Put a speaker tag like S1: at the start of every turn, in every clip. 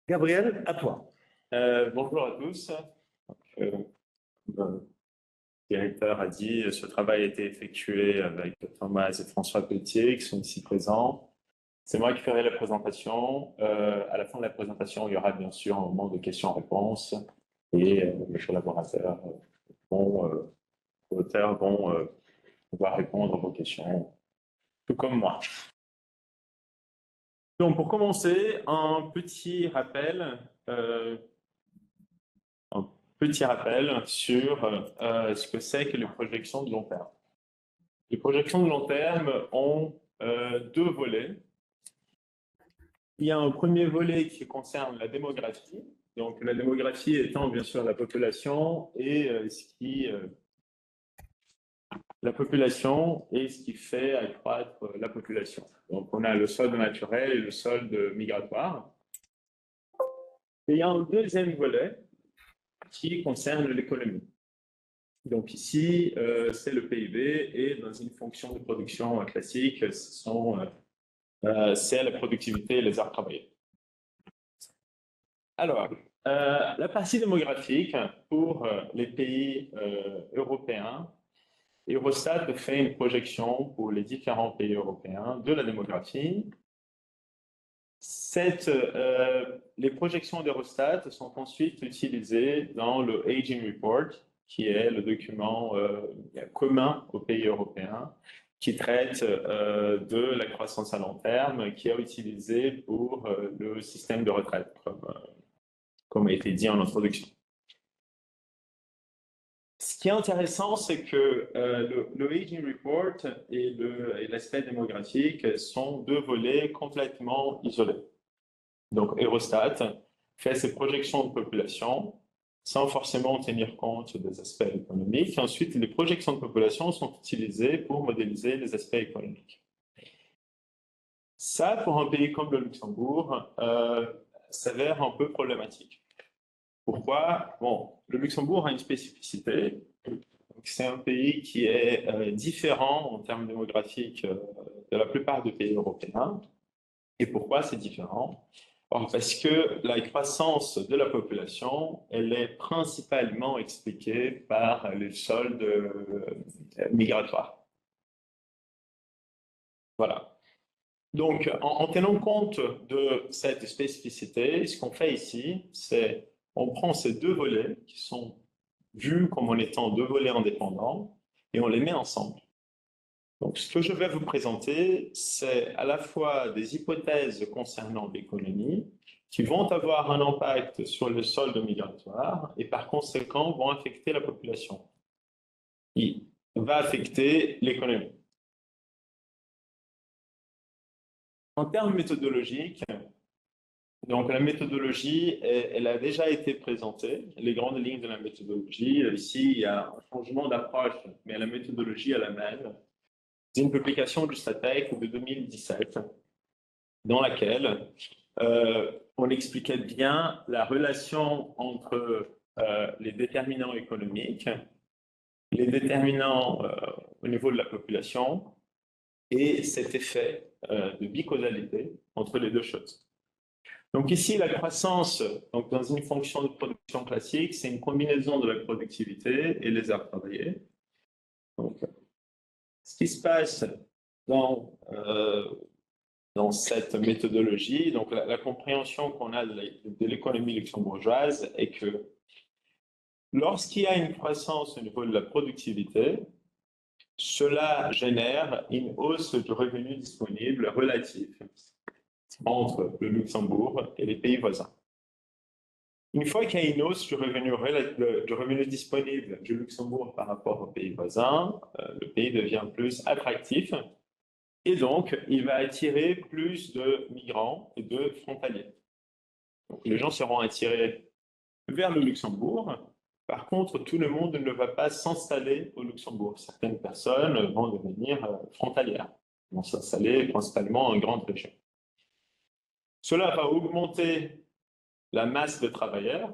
S1: Gabriel, à toi.
S2: Bonjour à tous. Euh, le directeur a dit ce travail a été effectué avec Thomas et François Pelletier qui sont ici présents. C'est moi qui ferai la présentation. À la fin de la présentation, il y aura bien sûr un moment de questions-réponses et mes collaborateurs auteurs vont pouvoir répondre à vos questions, tout comme moi. Donc, pour commencer, un petit rappel sur ce que c'est que les projections de long terme. Les projections de long terme ont deux volets. Il y a un premier volet qui concerne la démographie. Donc, la démographie étant bien sûr la population et la population est ce qui fait accroître la population. Donc, on a le solde naturel et le solde migratoire. Et il y a un deuxième volet qui concerne l'économie. Donc ici, c'est le PIB et dans une fonction de production classique, c'est la productivité et les heures travaillées. Alors, la partie démographique pour les pays européens, Eurostat fait une projection pour les différents pays européens de la démographie. Les projections d'Eurostat sont ensuite utilisées dans le Aging Report, qui est le document commun aux pays européens, qui traite de la croissance à long terme, qui est utilisé pour le système de retraite, comme a été dit en introduction. Ce qui est intéressant, c'est que le Aging Report et l'aspect démographique sont deux volets complètement isolés. Donc, Eurostat fait ses projections de population sans forcément tenir compte des aspects économiques. Ensuite, les projections de population sont utilisées pour modéliser les aspects économiques. Ça, pour un pays comme le Luxembourg, s'avère un peu problématique. Pourquoi? Bon, le Luxembourg a une spécificité. C'est un pays qui est différent en termes démographiques de la plupart des pays européens. Et pourquoi c'est différent? Parce que la croissance de la population, elle est principalement expliquée par les soldes migratoires. Voilà. Donc, en tenant compte de cette spécificité, ce qu'on fait ici, c'est on prend ces deux volets qui sont vus comme en étant deux volets indépendants et on les met ensemble. Donc, ce que je vais vous présenter, c'est à la fois des hypothèses concernant l'économie qui vont avoir un impact sur le solde migratoire et par conséquent vont affecter la population. Il va affecter l'économie. En termes méthodologiques, donc la méthodologie, elle a déjà été présentée, les grandes lignes de la méthodologie. Ici, il y a un changement d'approche, mais la méthodologie est la même. C'est une publication du STATEC de 2017 dans laquelle on expliquait bien la relation entre les déterminants économiques, les déterminants au niveau de la population et cet effet de bicausalité entre les deux choses. Donc ici, la croissance, donc dans une fonction de production classique, c'est une combinaison de la productivité et les heures travaillées. Donc, ce qui se passe dans cette méthodologie, donc la compréhension qu'on a de l'économie luxembourgeoise est que lorsqu'il y a une croissance au niveau de la productivité, cela génère une hausse du revenu disponible relatif entre le Luxembourg et les pays voisins. Une fois qu'il y a une hausse du revenu disponible du Luxembourg par rapport aux pays voisins, le pays devient plus attractif et donc il va attirer plus de migrants et de frontaliers. Donc, les gens seront attirés vers le Luxembourg. Par contre, tout le monde ne va pas s'installer au Luxembourg. Certaines personnes vont devenir frontalières, vont s'installer principalement en grande région. Cela va augmenter la masse de travailleurs,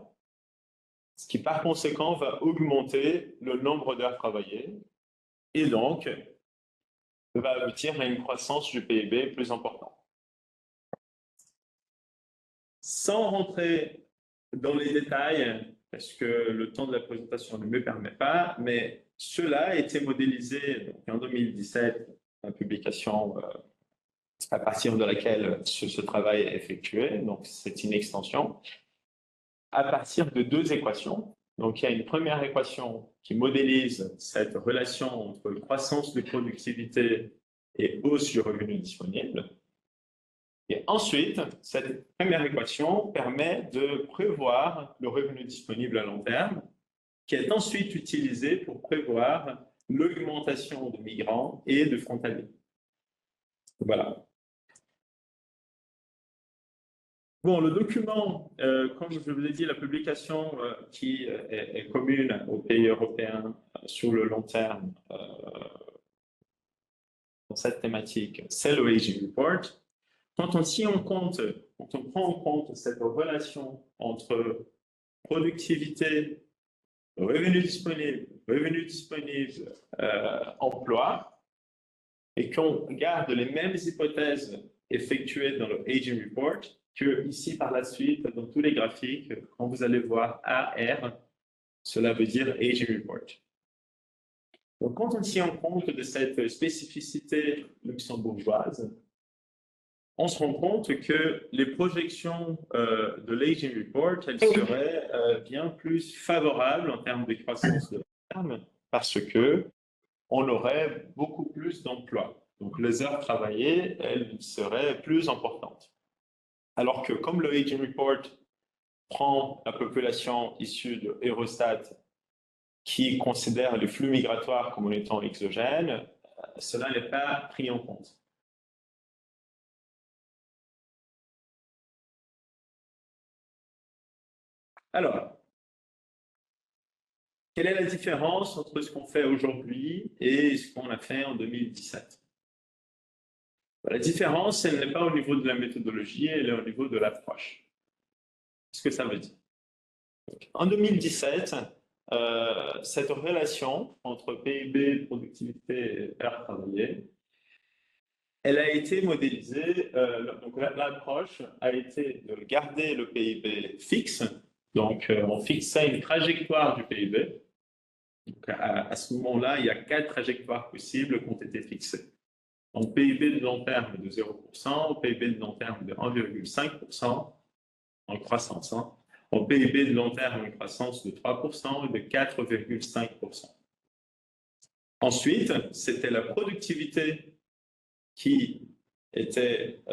S2: ce qui par conséquent va augmenter le nombre d'heures travaillées et donc va aboutir à une croissance du PIB plus importante. Sans rentrer dans les détails, parce que le temps de la présentation ne me permet pas, mais cela a été modélisé donc, en 2017, la publication à partir de laquelle ce travail est effectué, donc c'est une extension, à partir de deux équations. Donc il y a une première équation qui modélise cette relation entre croissance de productivité et hausse du revenu disponible. Et ensuite, cette première équation permet de prévoir le revenu disponible à long terme, qui est ensuite utilisé pour prévoir l'augmentation de migrants et de frontaliers. Voilà. Bon, le document, comme je vous ai dit, la publication qui est commune aux pays européens sur le long terme dans cette thématique, c'est le Aging Report. Quand on prend en compte cette relation entre productivité, revenu disponible, emploi, et qu'on garde les mêmes hypothèses effectuées dans le Aging Report, que ici par la suite, dans tous les graphiques, quand vous allez voir AR, cela veut dire Aging Report. Donc, quand on tient compte de cette spécificité luxembourgeoise, on se rend compte que les projections de l'Aging Report, elles seraient bien plus favorables en termes de croissance de long terme, parce que on aurait beaucoup plus d'emplois. Donc, les heures travaillées, elles seraient plus importantes. Alors que comme le Aging Report prend la population issue de Eurostat qui considère les flux migratoires comme étant exogènes, cela n'est pas pris en compte. Alors, quelle est la différence entre ce qu'on fait aujourd'hui et ce qu'on a fait en 2017? La différence, elle n'est pas au niveau de la méthodologie, elle est au niveau de l'approche. Qu'est-ce que ça veut dire? En 2017, cette relation entre PIB, productivité et heures travaillées, elle a été modélisée, donc l'approche a été de garder le PIB fixe, donc on fixait une trajectoire du PIB. Donc à ce moment-là, il y a 4 trajectoires possibles qui ont été fixées. Donc PIB de long terme de 0%, PIB de long terme de 1,5% en croissance, en PIB de long terme une croissance de 3% et de 4,5%. Ensuite, c'était la productivité qui était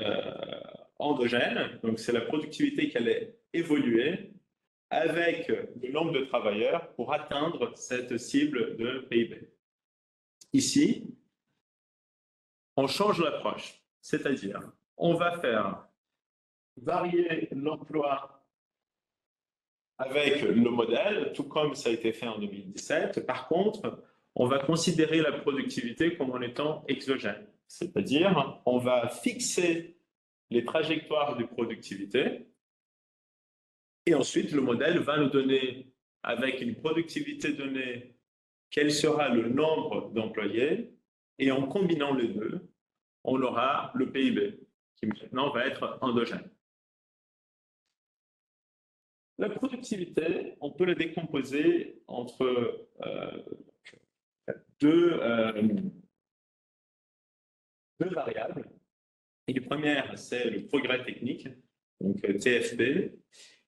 S2: endogène, donc c'est la productivité qui allait évoluer avec le nombre de travailleurs pour atteindre cette cible de PIB. Ici, on change l'approche, c'est-à-dire on va faire varier l'emploi avec le modèle, tout comme ça a été fait en 2017. Par contre, on va considérer la productivité comme en étant exogène, c'est-à-dire on va fixer les trajectoires de productivité et ensuite le modèle va nous donner, avec une productivité donnée, quel sera le nombre d'employés et en combinant les deux, on aura le PIB qui maintenant va être endogène. La productivité, on peut la décomposer entre deux variables. Et la première, c'est le progrès technique, donc TFP,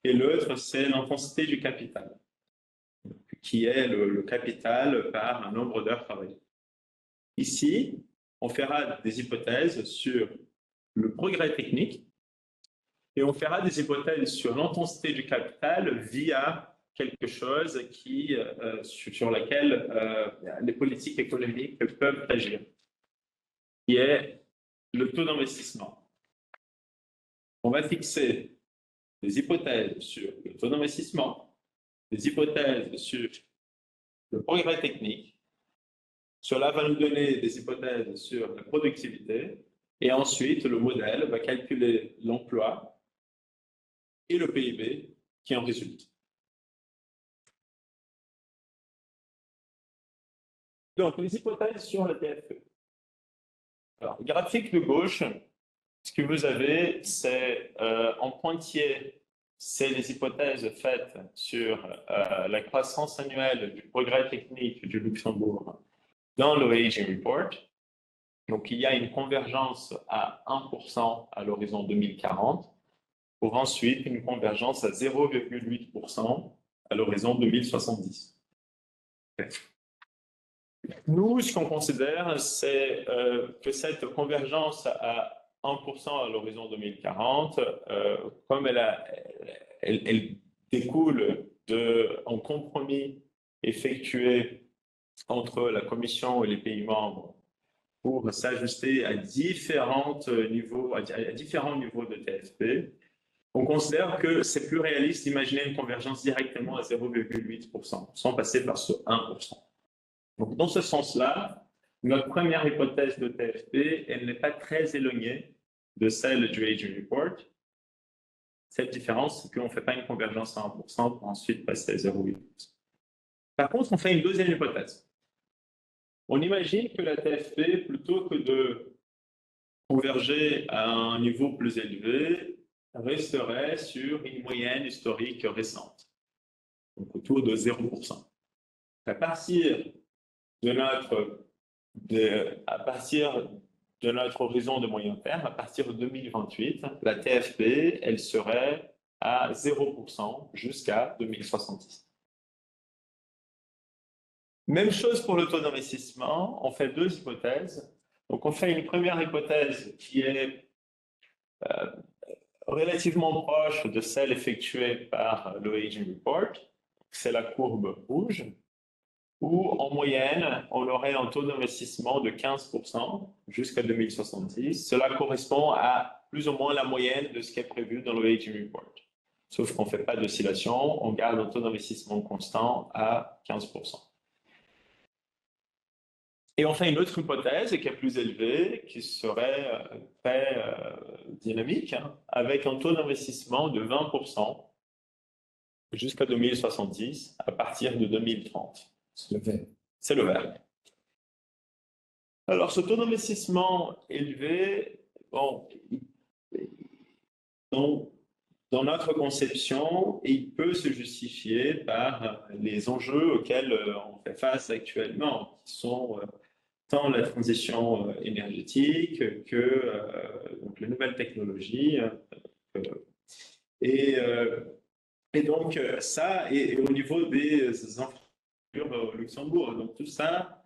S2: et l'autre, c'est l'intensité du capital, qui est le capital par un nombre d'heures travaillées. Ici, on fera des hypothèses sur le progrès technique et on fera des hypothèses sur l'intensité du capital via quelque chose sur laquelle les politiques économiques peuvent agir, qui est le taux d'investissement. On va fixer des hypothèses sur le taux d'investissement, des hypothèses sur le progrès technique. Cela va nous donner des hypothèses sur la productivité et ensuite le modèle va calculer l'emploi et le PIB qui en résulte. Donc, les hypothèses sur le TFE. Alors, graphique de gauche ce que vous avez, c'est en pointillé, c'est les hypothèses faites sur la croissance annuelle du progrès technique du Luxembourg dans le Aging Report. Donc, il y a une convergence à 1% à l'horizon 2040, pour ensuite une convergence à 0,8% à l'horizon 2070. Nous, ce qu'on considère, c'est que cette convergence à 1% à l'horizon 2040, comme elle découle d'un compromis effectué entre la Commission et les pays membres pour s'ajuster à différents niveaux de TFP, on considère que c'est plus réaliste d'imaginer une convergence directement à 0,8%, sans passer par ce 1%. Donc, dans ce sens-là, notre première hypothèse de TFP, elle n'est pas très éloignée de celle du Aging Report. Cette différence, c'est qu'on ne fait pas une convergence à 1% pour ensuite passer à 0,8%. Par contre, on fait une deuxième hypothèse. On imagine que la TFP, plutôt que de converger à un niveau plus élevé, resterait sur une moyenne historique récente, donc autour de 0%. À partir de notre horizon de moyen terme, à partir de 2028, la TFP, elle serait à 0% jusqu'à 2070. Même chose pour le taux d'investissement, on fait deux hypothèses. Donc, on fait une première hypothèse qui est relativement proche de celle effectuée par le Aging Report. C'est la courbe rouge, où en moyenne, on aurait un taux d'investissement de 15% jusqu'à 2070. Cela correspond à plus ou moins la moyenne de ce qui est prévu dans le Aging Report. Sauf qu'on ne fait pas d'oscillation, on garde un taux d'investissement constant à 15%. Et on fait une autre hypothèse qui est plus élevée, qui serait très dynamique, avec un taux d'investissement de 20% jusqu'à 2070, à partir de 2030.
S1: C'est le vert.
S2: C'est le vert. Alors, ce taux d'investissement élevé, bon, dans notre conception, il peut se justifier par les enjeux auxquels on fait face actuellement, qui sont tant la transition énergétique que donc les nouvelles technologies. Et, et donc, ça, et au niveau des infrastructures au Luxembourg. Donc, tout ça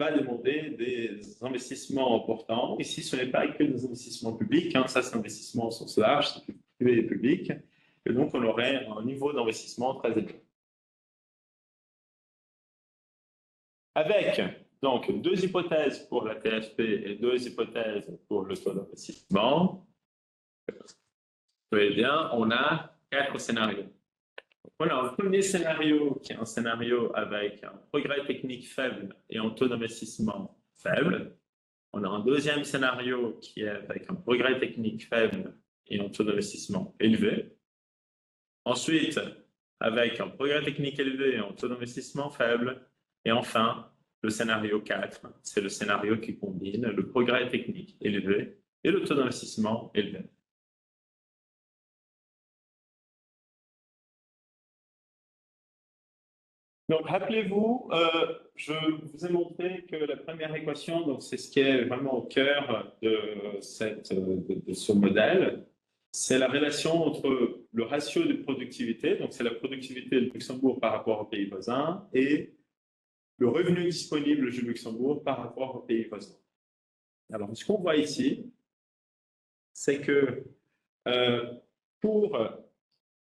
S2: va demander des investissements importants. Ici, ce n'est pas que des investissements publics, hein, ça, c'est un investissement au sens large, c'est privé et public. Et donc, on aurait un niveau d'investissement très élevé. Avec donc deux hypothèses pour la TFP et deux hypothèses pour le taux d'investissement, eh bien, on a 4 scénarios. On a un premier scénario qui est un scénario avec un progrès technique faible et un taux d'investissement faible. On a un deuxième scénario qui est avec un progrès technique faible et un taux d'investissement élevé. Ensuite, avec un progrès technique élevé et un taux d'investissement faible. Et enfin, le scénario 4, c'est le scénario qui combine le progrès technique élevé et le taux d'investissement élevé. Donc, rappelez-vous, je vous ai montré que la première équation, c'est ce qui est vraiment au cœur de ce modèle, c'est la relation entre le ratio de productivité, donc c'est la productivité du Luxembourg par rapport aux pays voisins, et le revenu disponible du Luxembourg par rapport aux pays voisins. Alors, ce qu'on voit ici, c'est que pour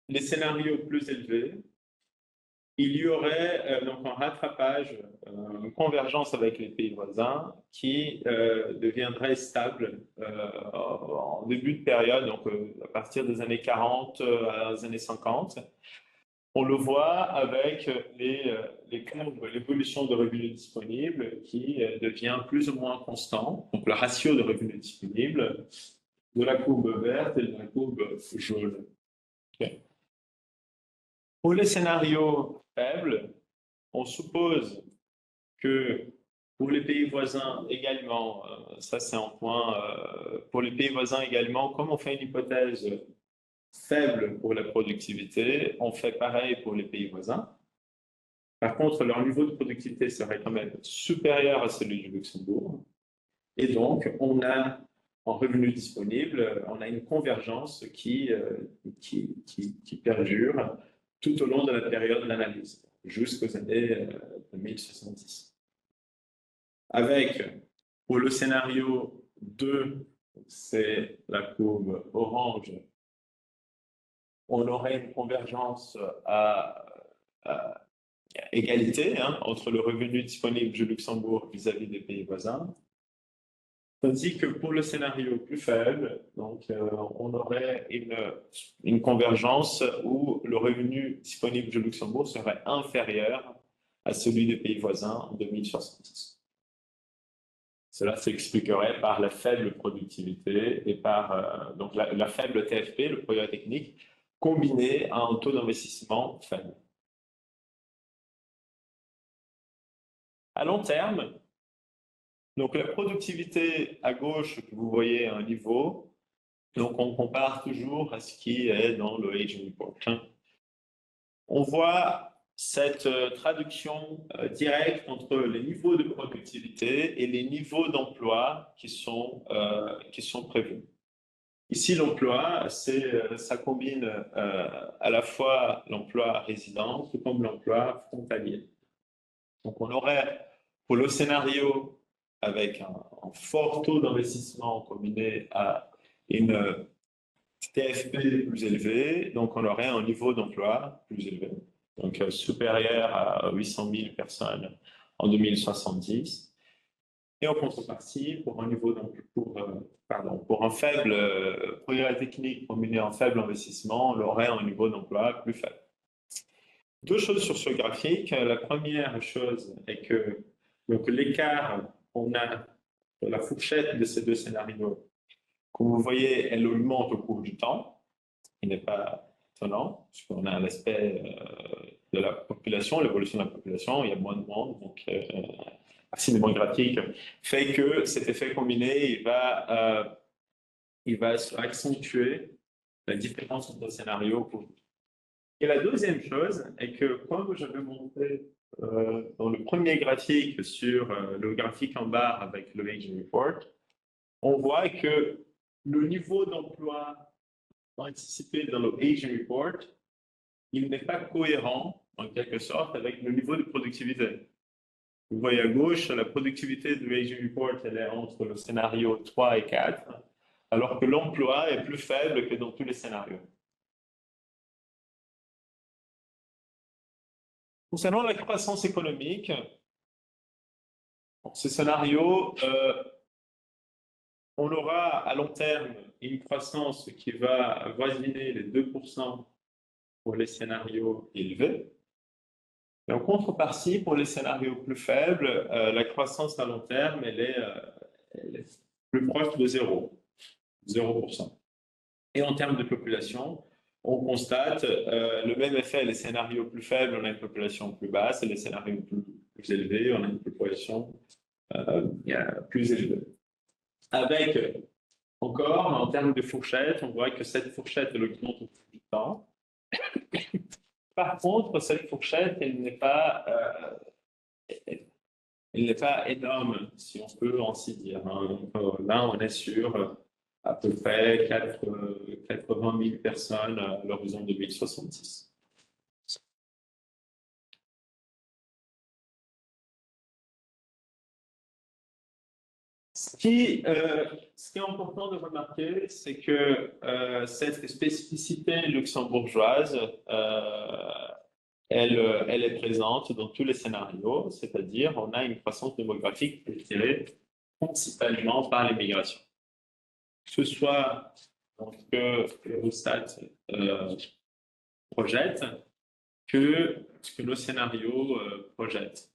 S2: les scénarios plus élevés, il y aurait donc un rattrapage, une convergence avec les pays voisins qui deviendrait stable en début de période, donc à partir des années 40 à les années 50. On le voit avec les courbes, l'évolution de revenus disponibles qui devient plus ou moins constant, donc le ratio de revenus disponibles de la courbe verte et de la courbe jaune. Okay. Pour les scénarios faibles, on suppose que Pour les pays voisins également, ça c'est un point, pour les pays voisins également, comme on fait une hypothèse faible pour la productivité, on fait pareil pour les pays voisins. Par contre, leur niveau de productivité serait quand même supérieur à celui du Luxembourg. Et donc, on a en revenu disponible, on a une convergence qui perdure tout au long de la période de l'analyse, jusqu'aux années 2070. Avec, pour le scénario 2, c'est la courbe orange, on aurait une convergence à égalité entre le revenu disponible du Luxembourg vis-à-vis des pays voisins. Tandis que pour le scénario plus faible, donc, on aurait une convergence où le revenu disponible du Luxembourg serait inférieur à celui des pays voisins en 2070. Cela s'expliquerait par la faible productivité et par donc la faible TFP, le progrès technique, combiné à un taux d'investissement faible. À long terme, donc la productivité à gauche que vous voyez à un niveau, donc on compare toujours à ce qui est dans le Aging Report. On voit cette traduction directe entre les niveaux de productivité et les niveaux d'emploi qui sont prévus. Ici, l'emploi, ça combine à la fois l'emploi résident tout comme l'emploi frontalier. Donc, on aurait, pour le scénario, avec un fort taux d'investissement combiné à une TFP plus élevé, donc on aurait un niveau d'emploi plus élevé, donc supérieur à 800 000 personnes en 2070. Et en contrepartie, pour un niveau pour un faible progrès technique combiné à un faible investissement, on aurait un niveau d'emploi plus faible. Deux choses sur ce graphique. La première chose est que l'écart qu'on a dans la fourchette de ces deux scénarios, comme vous voyez, elle augmente au cours du temps. Il n'est pas étonnant, puisqu'on a l'aspect de la population, l'évolution de la population, il y a moins de monde, donc l'axe démographique fait que cet effet combiné, il va accentuer la différence entre scénarios. Et la deuxième chose est que, comme je l'ai montré dans le premier graphique sur le graphique en bas avec le Aging Report, on voit que le niveau d'emploi anticipé dans le Aging Report, il n'est pas cohérent, en quelque sorte, avec le niveau de productivité. Vous voyez à gauche, la productivité du Aging Report, elle est entre le scénario 3 et 4, alors que l'emploi est plus faible que dans tous les scénarios. Concernant la croissance économique, ce scénario, on aura à long terme une croissance qui va avoisiner les 2% pour les scénarios élevés. Et en contrepartie, pour les scénarios plus faibles, la croissance à long terme, elle est plus proche de 0%. Et en termes de population, on constate le même effet. Les scénarios plus faibles, on a une population plus basse, et les scénarios plus élevés, on a une population plus élevée. Avec, encore, en termes de fourchette, on voit que cette fourchette, elle augmente au cours du temps. Par contre, cette fourchette, elle n'est pas énorme, si on peut ainsi dire. Donc, là, on est sur à peu près 80 000 personnes à l'horizon 2070. Ce qui est important de remarquer, c'est que cette spécificité luxembourgeoise, elle est présente dans tous les scénarios, c'est-à-dire on a une croissance démographique qui est tirée principalement par l'immigration. Que ce soit donc, que Eurostat projette, que ce que nos scénarios projettent.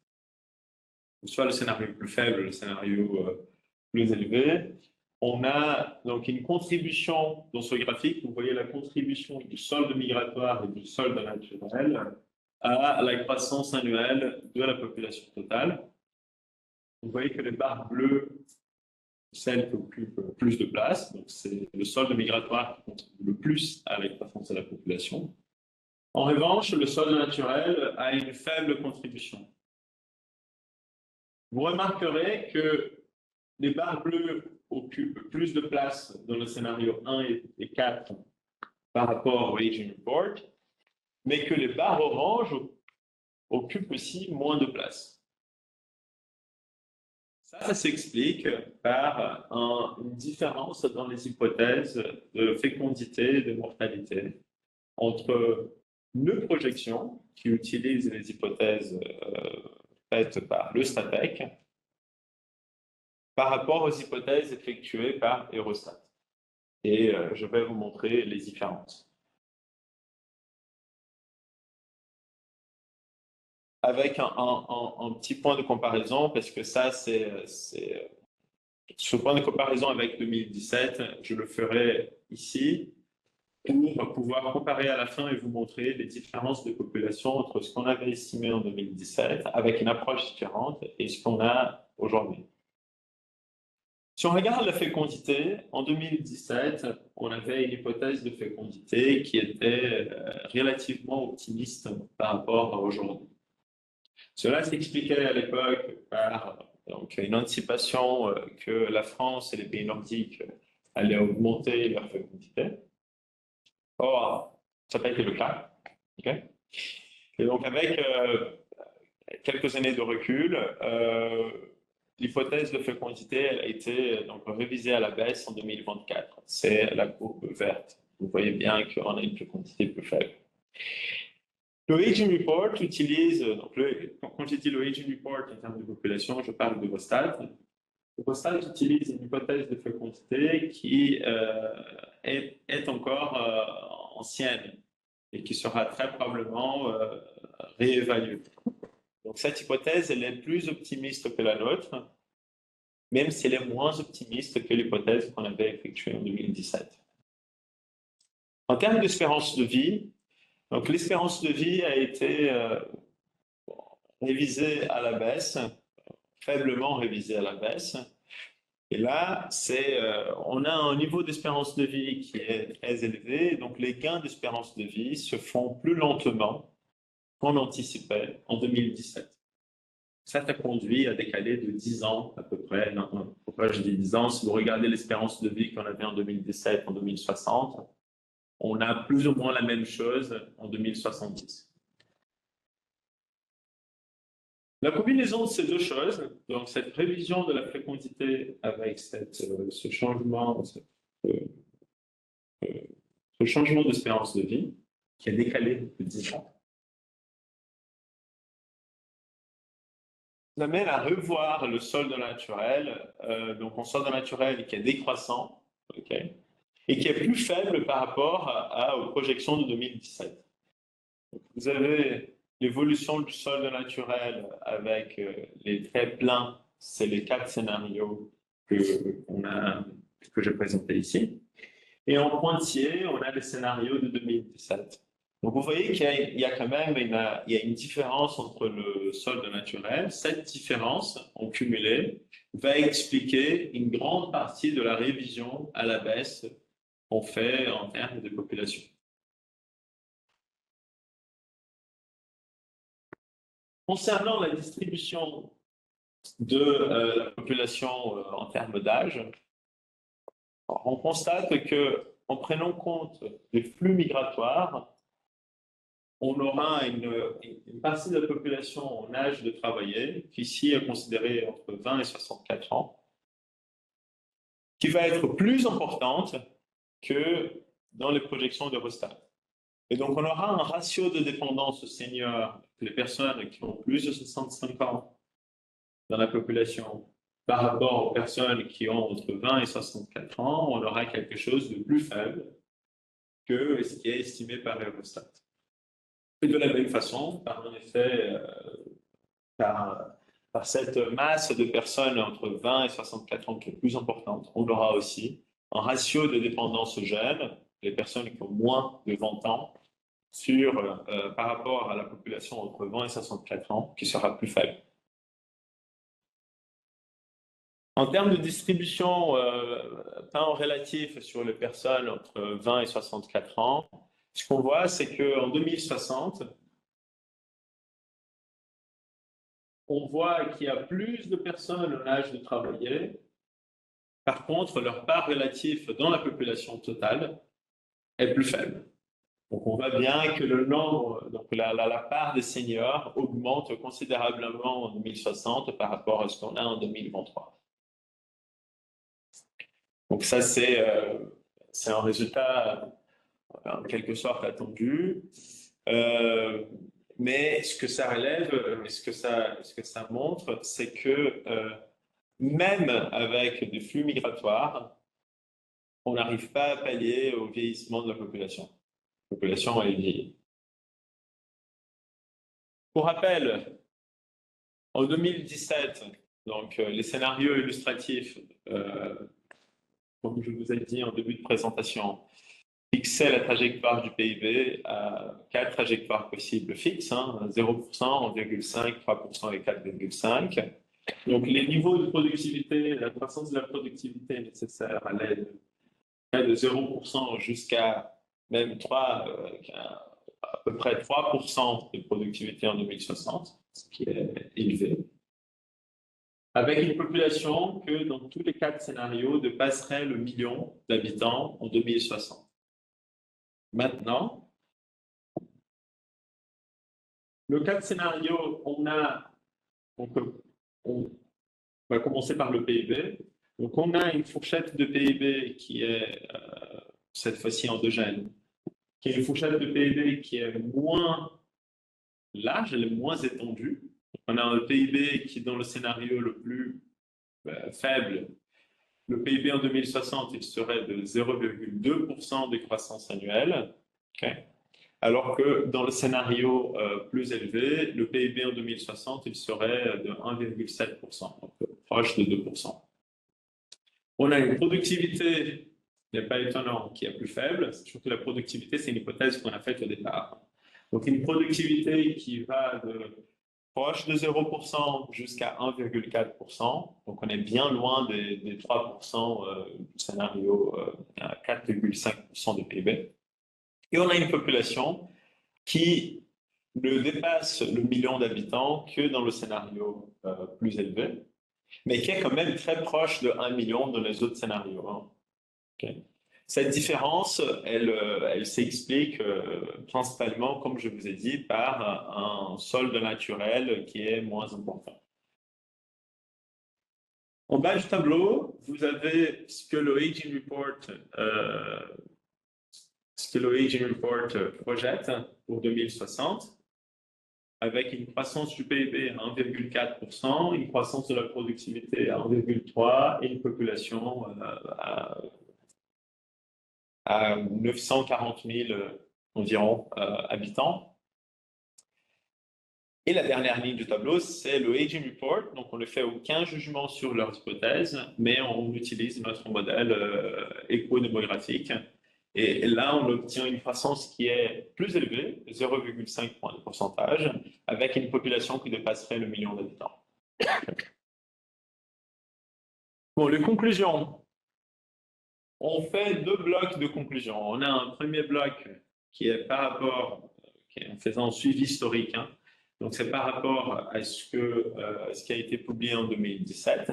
S2: Que ce soit le scénario plus faible, le scénario plus élevé. On a donc une contribution dans ce graphique, vous voyez la contribution du solde migratoire et du solde naturel à la croissance annuelle de la population totale. Vous voyez que les barres bleues, celles qui occupent plus de place, donc c'est le solde migratoire qui contribue le plus à la croissance de la population. En revanche, le solde naturel a une faible contribution. Vous remarquerez que les barres bleues occupent plus de place dans le scénario 1 et 4 par rapport au Aging Report, mais que les barres oranges occupent aussi moins de place. Ça s'explique par une différence dans les hypothèses de fécondité et de mortalité entre nos projections, qui utilisent les hypothèses faites par le STATEC, par rapport aux hypothèses effectuées par Eurostat. Et je vais vous montrer les différences. Avec un petit point de comparaison, parce que ça, ce point de comparaison avec 2017, je le ferai ici pour pouvoir comparer à la fin et vous montrer les différences de population entre ce qu'on avait estimé en 2017 avec une approche différente et ce qu'on a aujourd'hui. Si on regarde la fécondité, en 2017, on avait une hypothèse de fécondité qui était relativement optimiste par rapport à aujourd'hui. Cela s'expliquait à l'époque par donc, une anticipation que la France et les pays nordiques allaient augmenter leur fécondité. Or, ça n'a pas été le cas. Okay. Et donc, avec quelques années de recul, l'hypothèse de fécondité elle a été donc, révisée à la baisse en 2024. C'est la courbe verte. Vous voyez bien qu'on a une fécondité plus faible. Le Aging Report utilise, donc quand je dis le Aging Report en termes de population, je parle de Eurostat. Eurostat utilise une hypothèse de fécondité qui est encore ancienne et qui sera très probablement réévaluée. Donc cette hypothèse, elle est plus optimiste que la nôtre, même si elle est moins optimiste que l'hypothèse qu'on avait effectuée en 2017. En termes d'espérance de vie, donc l'espérance de vie a été révisée à la baisse, faiblement révisée à la baisse. Et là, on a un niveau d'espérance de vie qui est très élevé, donc les gains d'espérance de vie se font plus lentement qu'on anticipait en 2017. Ça a conduit à décaler de 10 ans à peu près. Non, pourquoi je dis 10 ans? Si vous regardez l'espérance de vie qu'on avait en 2017, en 2060, on a plus ou moins la même chose en 2070. La combinaison de ces deux choses, donc cette révision de la fécondité avec ce changement d'espérance de vie, qui a décalé de 10 ans, nous amène à revoir le solde naturel, donc un solde naturel qui est décroissant, okay, et qui est plus faible par rapport aux projections de 2017. Donc, vous avez l'évolution du solde naturel avec les traits pleins, c'est les 4 scénarios que j'ai présentés ici. Et en pointillé, on a les scénarios de 2017. Donc vous voyez qu'il y a quand même une différence entre le solde naturel. Cette différence, en cumulé, va expliquer une grande partie de la révision à la baisse qu'on fait en termes de population. Concernant la distribution de la population en termes d'âge, on constate qu'en prenant compte des flux migratoires, on aura une partie de la population en âge de travailler, qui ici est considérée entre 20 et 64 ans, qui va être plus importante que dans les projections d'Eurostat. Et donc, on aura un ratio de dépendance senior, les personnes qui ont plus de 65 ans dans la population, par rapport aux personnes qui ont entre 20 et 64 ans, on aura quelque chose de plus faible que ce qui est estimé par Eurostat. Et de la même façon, par cette masse de personnes entre 20 et 64 ans qui est plus importante, on aura aussi un ratio de dépendance jeune, les personnes qui ont moins de 20 ans, par rapport à la population entre 20 et 64 ans, qui sera plus faible. En termes de distribution, pas en relatif sur les personnes entre 20 et 64 ans, ce qu'on voit, c'est qu'en 2060, on voit qu'il y a plus de personnes en âge de travailler. Par contre, leur part relative dans la population totale est plus faible. Donc, on voit bien que le nombre, donc la part des seniors augmente considérablement en 2060 par rapport à ce qu'on a en 2023. Donc, ça, c'est un résultat en quelque sorte attendu. Mais ce que ça relève, ce que ça montre, c'est que même avec des flux migratoires, on n'arrive pas à pallier au vieillissement de la population. La population est vieillie. Pour rappel, en 2017, donc les scénarios illustratifs, comme je vous ai dit en début de présentation, fixaient la trajectoire du PIB à quatre trajectoires possibles fixes, 0%, 1,5, 3% et 4,5. Donc les niveaux de productivité, la croissance de la productivité nécessaire à l'aide de 0% jusqu'à même 3, à peu près 3% de productivité en 2060, ce qui est élevé, avec une population que dans tous les quatre scénarios dépasserait le million d'habitants en 2060. Maintenant, le cas de scénario, on va commencer par le PIB. Donc, on a une fourchette de PIB qui est cette fois-ci endogène, qui est une fourchette de PIB qui est moins large, elle est moins étendue. On a un PIB qui, dans le scénario le plus faible, le PIB en 2060, il serait de 0,2% de croissance annuelle. Okay. Alors que dans le scénario plus élevé, le PIB en 2060, il serait de 1,7%, donc proche de 2%. On a une productivité, il n'est pas étonnant, qui est plus faible, sachant que la productivité, c'est une hypothèse qu'on a faite au départ. Donc une productivité qui va de proche de 0% jusqu'à 1,4%. Donc on est bien loin des 3% du scénario à 4,5% de PIB. Et on a une population qui ne dépasse le million d'habitants que dans le scénario plus élevé, mais qui est quand même très proche de 1 million dans les autres scénarios. Okay. Cette différence, elle s'explique principalement, comme je vous ai dit, par un solde naturel qui est moins important. En bas du tableau, vous avez ce que le Aging Report projette pour 2060, avec une croissance du PIB à 1,4%, une croissance de la productivité à 1,3% et une population à 940 000 environ habitants. Et la dernière ligne du tableau, c'est le Aging Report. Donc, on ne fait aucun jugement sur leurs hypothèses, mais on utilise notre modèle éco-démographique. Et là, on obtient une croissance qui est plus élevée, 0,5 points de pourcentage, avec une population qui dépasserait le million d'habitants. Bon, les conclusions. On fait deux blocs de conclusions. On a un premier bloc qui est par rapport, qui est en faisant un suivi historique. Donc, c'est par rapport à ce qui a été publié en 2017.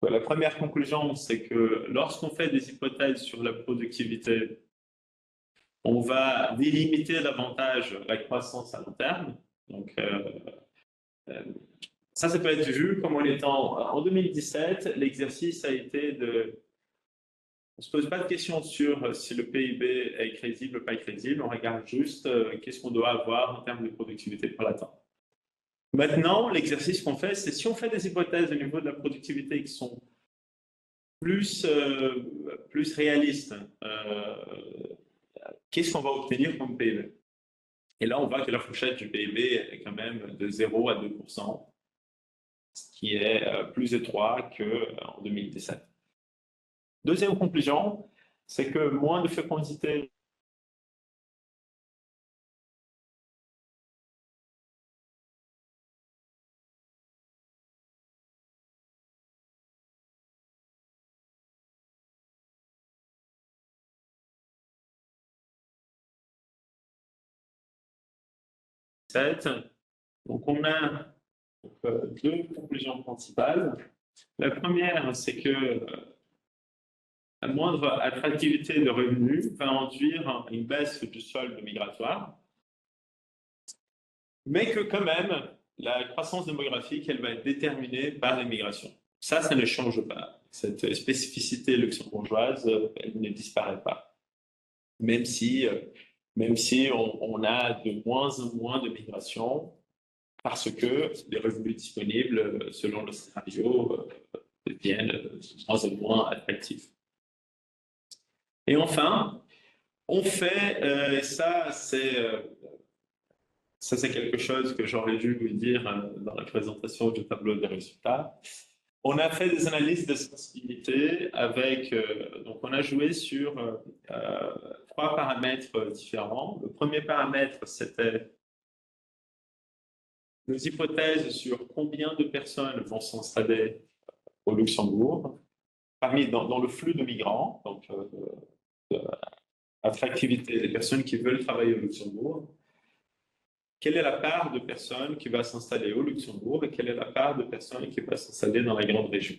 S2: La première conclusion, c'est que lorsqu'on fait des hypothèses sur la productivité, on va délimiter davantage la croissance à long terme. Donc, ça peut être vu comme en étant, en 2017, l'exercice a été de... On ne se pose pas de questions sur si le PIB est crédible ou pas crédible, on regarde juste qu'est-ce qu'on doit avoir en termes de productivité pour l'atteindre. Maintenant, l'exercice qu'on fait, c'est si on fait des hypothèses au niveau de la productivité qui sont plus réalistes, qu'est-ce qu'on va obtenir comme PIB? Et là, on voit que la fourchette du PIB est quand même de 0 à 2%, ce qui est plus étroit qu'en 2017. Deuxième conclusion, c'est que moins de fécondité Donc, on a deux conclusions principales. La première, c'est que la moindre attractivité de revenus va induire une baisse du solde migratoire, mais que quand même, la croissance démographique, elle va être déterminée par l'immigration. Ça ne change pas. Cette spécificité luxembourgeoise, elle ne disparaît pas. Même si on a de moins en moins de migration, parce que les revenus disponibles, selon le scénario, deviennent de moins en moins attractifs. Et enfin, on fait, ça c'est quelque chose que j'aurais dû vous dire dans la présentation du tableau des résultats. On a fait des analyses de sensibilité avec, donc on a joué sur trois paramètres différents. Le premier paramètre, c'était nos hypothèses sur combien de personnes vont s'installer au Luxembourg, dans le flux de migrants, donc attractivité des personnes qui veulent travailler au Luxembourg. Quelle est la part de personnes qui va s'installer au Luxembourg et quelle est la part de personnes qui va s'installer dans la grande région?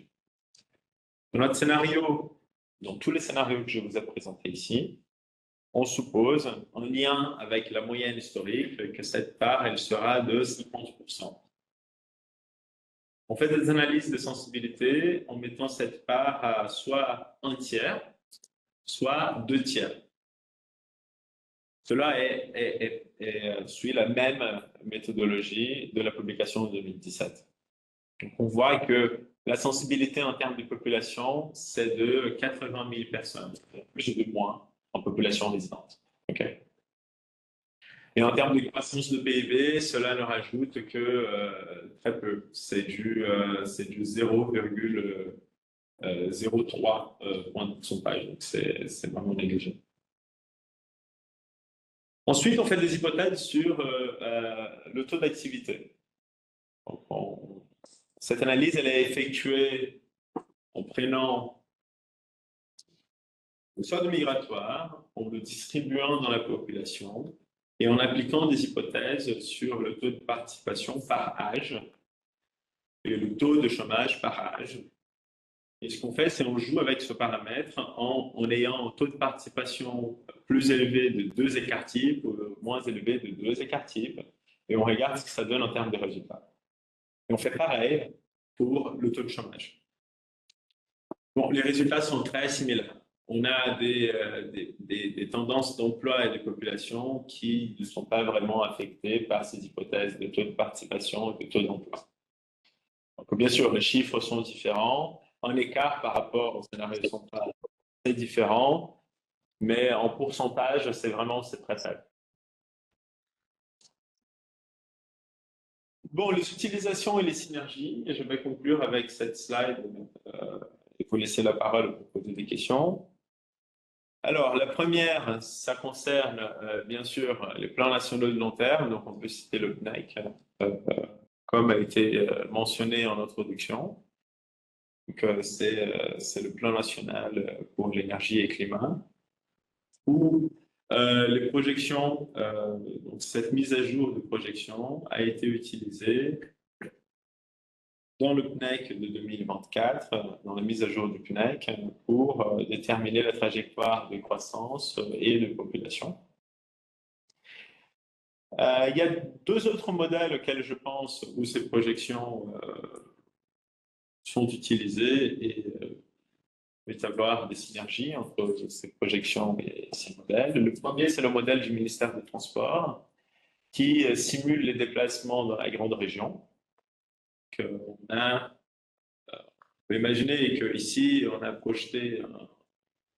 S2: Dans notre scénario, dans tous les scénarios que je vous ai présentés ici, on suppose, en lien avec la moyenne historique, que cette part, elle sera de 50%. On fait des analyses de sensibilité en mettant cette part à soit un tiers, soit deux tiers. Cela suit la même méthodologie de la publication de 2017. Donc on voit que la sensibilité en termes de population, c'est de 80 000 personnes, plus ou moins en population résidente. Okay. Et en termes de croissance de PIB, cela ne rajoute que très peu. C'est du 0,03 point de pourcentage. Donc c'est vraiment négligé. Ensuite, on fait des hypothèses sur le taux d'activité. Cette analyse, elle est effectuée en prenant le solde migratoire, en le distribuant dans la population et en appliquant des hypothèses sur le taux de participation par âge et le taux de chômage par âge. Et ce qu'on fait, c'est qu'on joue avec ce paramètre en ayant un taux de participation plus élevé de 2 écarts types ou moins élevé de 2 écarts types, et on regarde ce que ça donne en termes de résultats. Et on fait pareil pour le taux de chômage. Bon, les résultats sont très similaires. On a des tendances d'emploi et de population qui ne sont pas vraiment affectées par ces hypothèses de taux de participation et de taux d'emploi. Donc, bien sûr, les chiffres sont différents. En écart par rapport au scénario central, c'est différent, mais en pourcentage, c'est très faible. Bon, les utilisations et les synergies, et je vais conclure avec cette slide et vous laisser la parole pour poser des questions. Alors, la première, ça concerne bien sûr les plans nationaux de long terme, donc on peut citer le PNAC, comme a été mentionné en introduction. C'est le plan national pour l'énergie et le climat, où les projections, donc cette mise à jour de projection a été utilisée dans le PNEC de 2024, dans la mise à jour du PNEC, pour déterminer la trajectoire de croissance et de population. Il y a deux autres modèles auxquels je pense où ces projections sont utilisées et il peut y avoir des synergies entre ces projections et ces modèles. Le premier, c'est le modèle du ministère des Transports qui simule les déplacements dans la grande région. On peut imaginer qu'ici, on a projeté un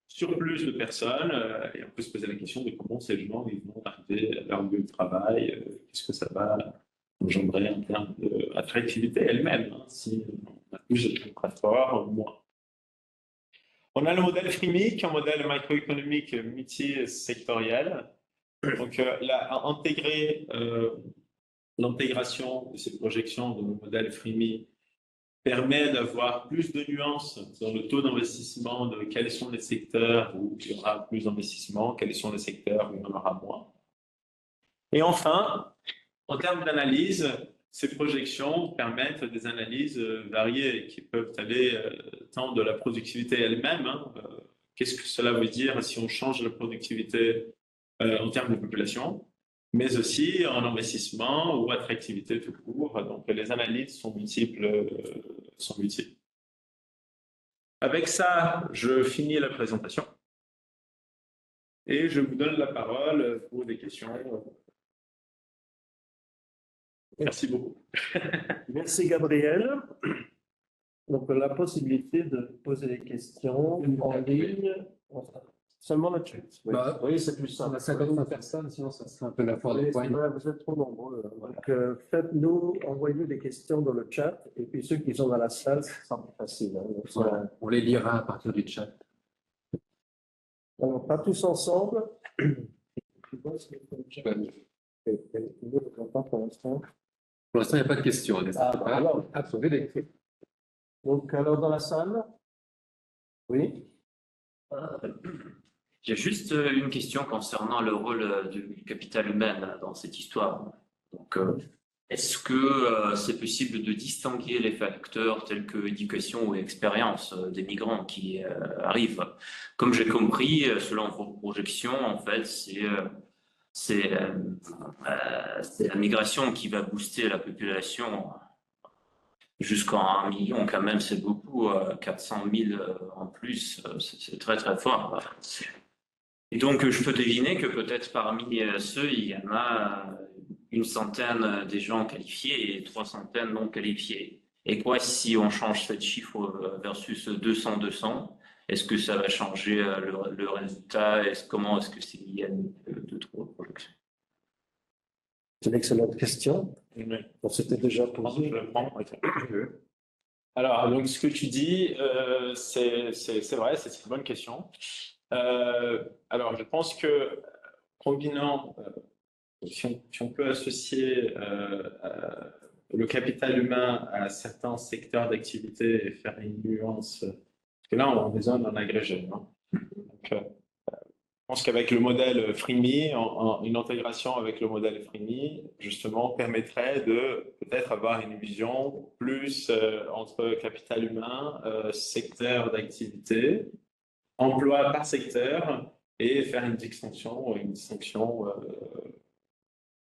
S2: surplus de personnes et on peut se poser la question de comment ces gens ils vont arriver à leur lieu de travail, qu'est-ce que ça va engendrer en termes d'attractivité elle-même, hein, si on a plus de transport, moins. On a le modèle FRIMI, qui est un modèle macroéconomique multisectoriel. Donc, l'intégration de ces projections dans le modèle FRIMI permet d'avoir plus de nuances dans le taux d'investissement, de quels sont les secteurs où il y aura plus d'investissement, quels sont les secteurs où il y en aura moins. Et enfin, En termes d'analyse, ces projections permettent des analyses variées qui peuvent aller tant de la productivité elle-même, hein, qu'est-ce que cela veut dire si on change la productivité en termes de population, mais aussi en investissement ou attractivité tout court. Donc les analyses sont multiples, sont multiples. Avec ça, je finis la présentation et je vous donne la parole pour des questions. Merci beaucoup.
S1: Merci Gabriel. Donc la possibilité de poser des questions en ligne, seulement le chat. Oui,
S3: Bah,
S1: oui c'est plus simple.
S3: On a 55 personnes, sinon ça serait un peu la foire
S1: Oui,
S3: de
S1: c'est
S3: poigne.
S1: vrai, vous êtes trop nombreux. Donc faites-nous, envoyez-nous des questions dans le chat et puis ceux qui sont dans la salle, c'est plus facile. Hein. Donc,
S3: Voilà, on les lira à partir du chat.
S1: alors, pas tous ensemble. Pour l'instant.
S3: Pour l'instant, il n'y a pas de questions.
S1: Alors,
S3: Posez des questions.
S1: donc, alors dans la salle. Oui.
S4: J'ai juste une question concernant le rôle du capital humain dans cette histoire. Donc, est-ce que c'est possible de distinguer les facteurs tels que éducation ou expérience des migrants qui arrivent? Comme j'ai compris, selon vos projections, en fait, c'est la migration qui va booster la population jusqu'à 1 million, quand même, c'est beaucoup. 400 000 en plus, c'est très très fort. Et donc, je peux deviner que peut-être parmi ceux, il y en a une centaine des gens qualifiés et 300 non qualifiés. Et quoi si on change ce chiffre versus 200? Est-ce que ça va changer le résultat? Comment est-ce que c'est lié à de trop de production?
S1: C'est une excellente question.
S2: Oui.
S1: On s'était déjà posé.
S2: Je le prends. Okay. Alors, donc, ce que tu dis, c'est vrai, c'est une bonne question. Alors, je pense que combinant, si on peut associer le capital humain à certains secteurs d'activité et faire une nuance, parce que là, on raisonne en agrégé. Hein. Donc, je pense qu'avec le modèle Freemi, une intégration avec le modèle Freemi, justement, permettrait de peut-être avoir une vision plus entre capital humain, secteur d'activité, emploi par secteur, et faire une distinction,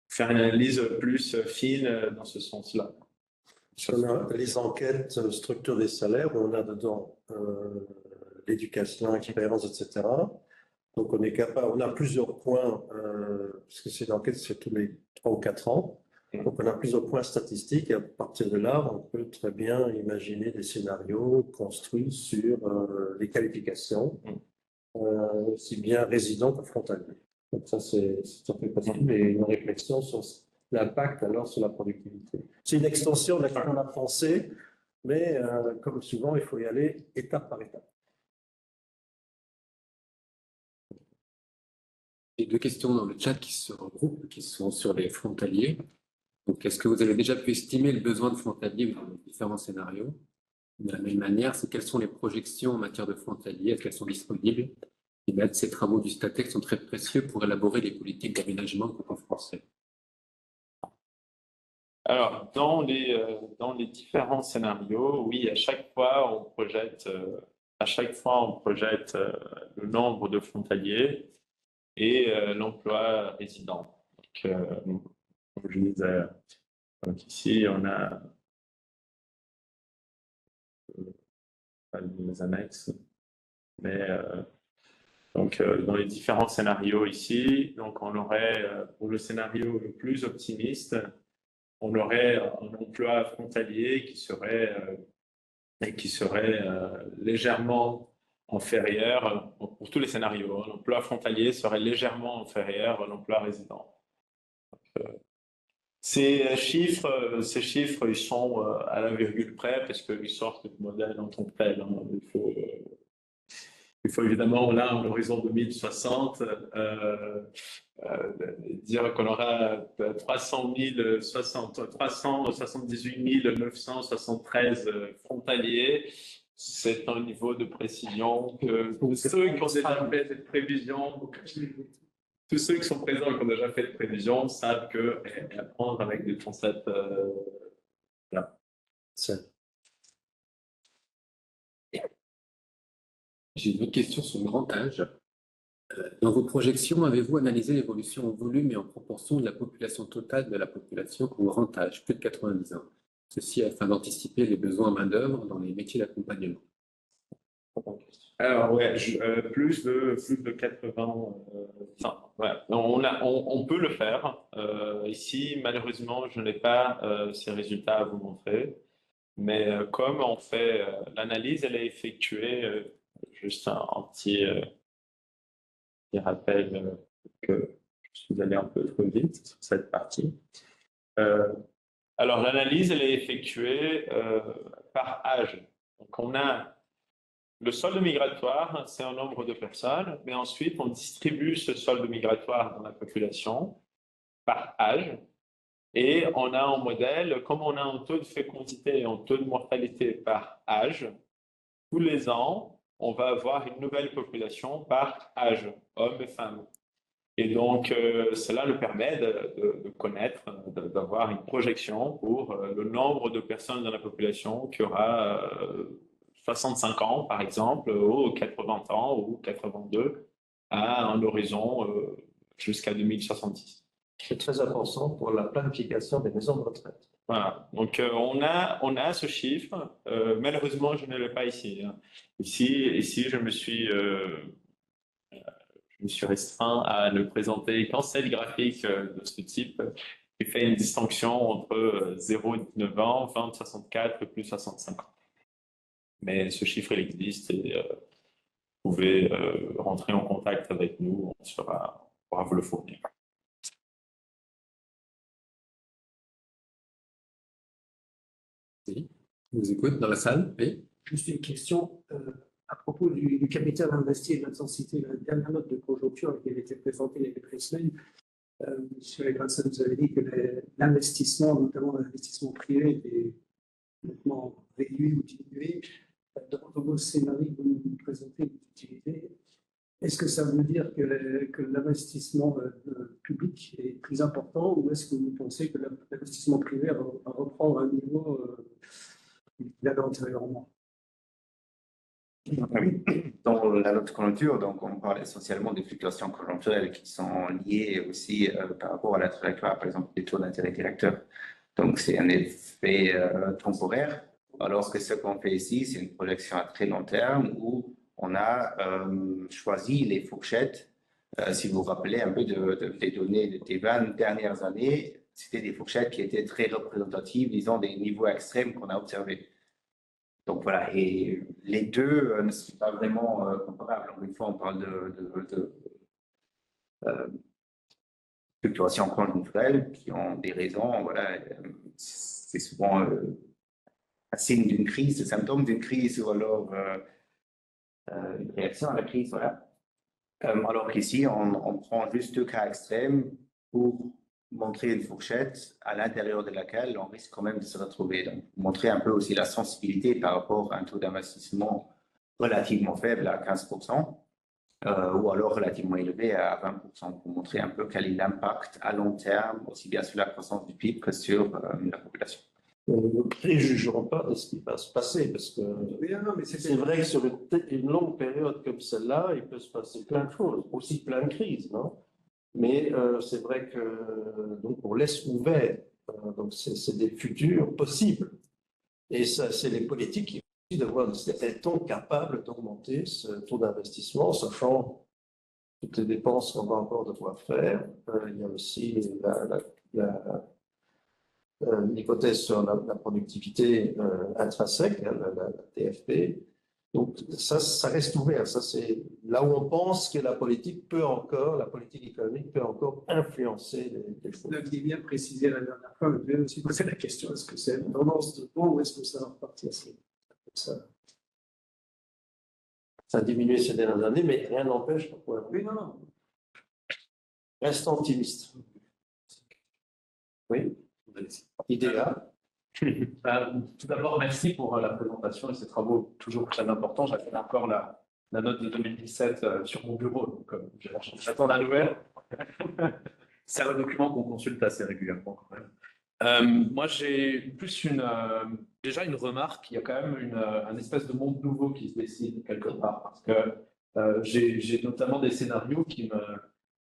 S2: faire une analyse plus fine dans ce sens-là.
S1: On a les enquêtes structure des salaires, où on a dedans l'éducation, l'expérience, etc. Donc on est capable, on a plusieurs points, parce que c'est une enquête, c'est tous les 3 ou 4 ans. Donc on a plusieurs points statistiques et à partir de là, on peut très bien imaginer des scénarios construits sur les qualifications, aussi bien résidents que frontaliers. Donc ça, c'est tout à fait possible et une réflexion sur l'impact alors sur la productivité. C'est une extension de ce qu'on a pensé, mais comme souvent, il faut y aller étape par étape.
S3: Il y a 2 questions dans le chat qui se regroupent, qui sont sur les frontaliers. Donc, est-ce que vous avez déjà pu estimer le besoin de frontaliers dans les différents scénarios? De la même manière, c'est quelles sont les projections en matière de frontaliers? Est-ce qu'elles sont disponibles? Et là, ces travaux du Statec sont très précieux pour élaborer des politiques d'aménagement en français.
S2: Alors, dans les différents scénarios, oui, à chaque fois, on projette le nombre de frontaliers et l'emploi résident. Donc, comme je disais, donc ici, on a pas les annexes, mais donc dans les différents scénarios ici, donc on aurait pour le scénario le plus optimiste, on aurait un emploi frontalier qui serait légèrement inférieur, pour tous les scénarios, hein, l'emploi frontalier serait légèrement inférieur à l'emploi résident. Donc, ces chiffres, ils sont à la virgule près parce qu'ils sortent du modèle en tant que tel. Hein. Il faut évidemment, là, à l'horizon 2060, dire qu'on aura 378 973 frontaliers. C'est un niveau de précision que ceux qui ont déjà fait cette prévision tous ceux qui sont présents et qui ont déjà fait de prévision savent que apprendre avec des concepts. Voilà.
S3: J'ai une autre question sur le grand âge. Dans vos projections, avez-vous analysé l'évolution en volume et en proportion de la population totale de la population au grand âge, plus de 90 ans? Ceci afin d'anticiper les besoins en main-d'œuvre dans les métiers d'accompagnement.
S2: Alors, ouais, plus de 80. Ouais, on peut le faire. Ici, malheureusement, je n'ai pas ces résultats à vous montrer. Mais comme on fait l'analyse, elle est effectuée, juste un petit rappel que je suis allé un peu trop vite sur cette partie. Alors, l'analyse, elle est effectuée par âge. Donc, on a le solde migratoire, c'est un nombre de personnes, mais ensuite, on distribue ce solde migratoire dans la population par âge. Et on a un modèle, comme on a un taux de fécondité et un taux de mortalité par âge, tous les ans, on va avoir une nouvelle population par âge, hommes et femmes. Et donc, cela nous permet de connaître, d'avoir une projection pour le nombre de personnes dans la population qui aura 65 ans, par exemple, ou 80 ans, ou 82, à un horizon jusqu'à 2070.
S1: C'est très important pour la planification des maisons de retraite.
S2: Voilà, donc on a ce chiffre. Malheureusement, je ne l'ai pas ici. Ici, je me suis restreint à ne présenter qu'en cette graphique de ce type qui fait une distinction entre 0,19 ans, 20, 64 et plus 65 ans. Mais ce chiffre, il existe et vous pouvez rentrer en contact avec nous, on pourra vous le fournir.
S3: Oui, je vous écoute dans la salle. Oui.
S5: Juste une question à propos du capital investi et de l'intensité. La dernière note de conjoncture qui avait été présentée il y a quelques semaines, M. Grassin nous avait dit que l'investissement, notamment l'investissement privé, était nettement réduit ou diminué. Dans vos scénarios que vous nous présentez, vous utilisez, est-ce que ça veut dire que l'investissement public est plus important ou est-ce que vous pensez que l'investissement privé va reprendre un niveau qu'il avait antérieurement?
S6: Oui. Dans la note conjoncture, donc on parle essentiellement des fluctuations conjoncturelles qui sont liées aussi par rapport à la trajectoire, par exemple, des taux d'intérêt directeurs. Donc c'est un effet temporaire, alors que ce qu'on fait ici, c'est une projection à très long terme où on a choisi les fourchettes. Si vous vous rappelez un peu des données des 20 dernières années, c'était des fourchettes qui étaient très représentatives, disons, des niveaux extrêmes qu'on a observés. Donc voilà, et les deux ne sont pas vraiment comparables. Encore une fois, on parle de fluctuations conjoncturelles qui ont des raisons. Voilà, c'est souvent un signe d'une crise, le symptôme d'une crise ou alors une réaction à la crise. Voilà. Alors qu'ici, on prend juste deux cas extrêmes pour montrer une fourchette à l'intérieur de laquelle on risque quand même de se retrouver. Donc, montrer un peu aussi la sensibilité par rapport à un taux d'investissement relativement faible à 15%, ou alors relativement élevé à 20%, pour montrer un peu quel est l'impact à long terme, aussi bien sur la croissance du PIB que sur la population.
S1: Nous ne préjugerons pas de ce qui va se passer, parce que c'est vrai que sur une longue période comme celle-là, il peut se passer plein de choses, aussi plein de crises, non? Mais c'est vrai que donc on laisse ouvert, donc c'est des futurs possibles. Et ça, c'est les politiques qui aussi de voir est-on capable d'augmenter ce taux d'investissement, sachant toutes les dépenses qu'on va encore devoir faire. Il y a aussi l'hypothèse sur la productivité intrinsèque, la TFP. Donc ça reste ouvert. Ça, c'est là où on pense que la politique économique peut encore influencer les choses.
S5: Vous l'aviez bien précisé la dernière fois, mais je vais aussi poser la question, est-ce que c'est une tendance de fond ou est-ce que ça va repartir comme ça?
S1: Ça a diminué ces dernières années, mais rien n'empêche.
S5: Oui, non.
S1: Restons optimistes. Oui, idéal.
S7: Tout d'abord, merci pour la présentation et ces travaux toujours très importants. J'appelle encore la la note de 2017 sur mon bureau, donc j'attends la nouvelle. C'est un document qu'on consulte assez régulièrement quand même. Moi, j'ai plus déjà une remarque. Il y a quand même un espèce de monde nouveau qui se dessine quelque part, parce que j'ai notamment des scénarios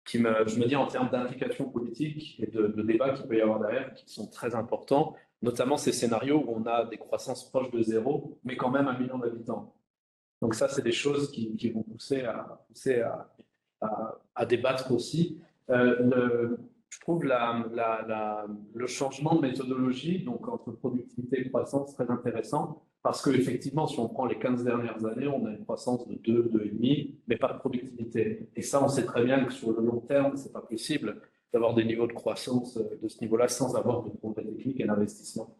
S7: je me dis en termes d'implication politique et de débat qu'il peut y avoir derrière, qui sont très importants, notamment ces scénarios où on a des croissances proches de zéro, mais quand même 1 million d'habitants. Donc ça, c'est des choses qui vont pousser à débattre aussi. Je trouve le changement de méthodologie, donc entre productivité et croissance, très intéressant, parce qu'effectivement, si on prend les 15 dernières années, on a une croissance de 2, 2,5, mais pas de productivité. Et ça, on sait très bien que sur le long terme, c'est pas possible d'avoir des niveaux de croissance de ce niveau-là sans avoir de progrès technique et d'investissement.